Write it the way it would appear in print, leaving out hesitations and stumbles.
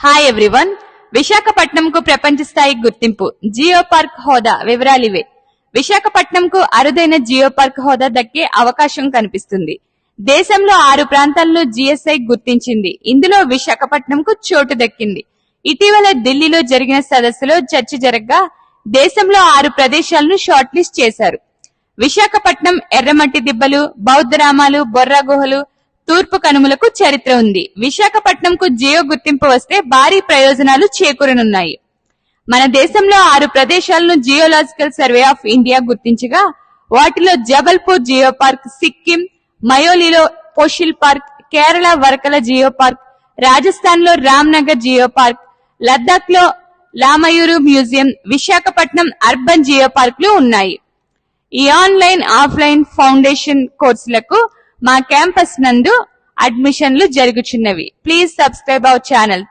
Hi everyone. విశాఖపట్నంకు ప్రపంచ స్థాయి గుర్తింపు, జియో పార్క్ హోదా వివరాలివే. విశాఖపట్నంకు అరుదైన జియో పార్క్ హోదా దక్కే అవకాశం కనిపిస్తుంది. దేశంలో 6 ప్రాంతాలను జిఎస్ఐ గుర్తించింది. ఇందులో విశాఖపట్నంకు చోటు దక్కింది. ఇటీవల ఢిల్లీలో జరిగిన సదస్సులో చర్చ జరగగా దేశంలో 6 ప్రదేశాలను షార్ట్ లిస్ట్ చేశారు. విశాఖపట్నం ఎర్రమట్టి దిబ్బలు, బౌద్ధరామాలు, బొర్రా గుహలు, తూర్పు కనుమలకు చరిత్ర ఉంది. విశాఖపట్నంకు జియో గుర్తింపు వస్తే భారీ ప్రయోజనాలు చేకూరనున్నాయి. మన దేశంలో 6 ప్రదేశాలను జియోలాజికల్ సర్వే ఆఫ్ ఇండియా గుర్తించగా వాటిలో జబల్పూర్ జియో పార్క్, సిక్కిం మయోలీలో పోషిల్ పార్క్, కేరళ వర్కల జియో పార్క్, రాజస్థాన్ లో రామ్నగర్ జియో పార్క్, లద్దాఖ్ లో లామయూరు మ్యూజియం, విశాఖపట్నం అర్బన్ జియో పార్కులు ఉన్నాయి. ఈ ఆన్లైన్, ఆఫ్లైన్ ఫౌండేషన్ కోర్సులకు మా క్యాంపస్ నందు అడ్మిషన్లు జరుగుచున్నవి. Please subscribe our channel.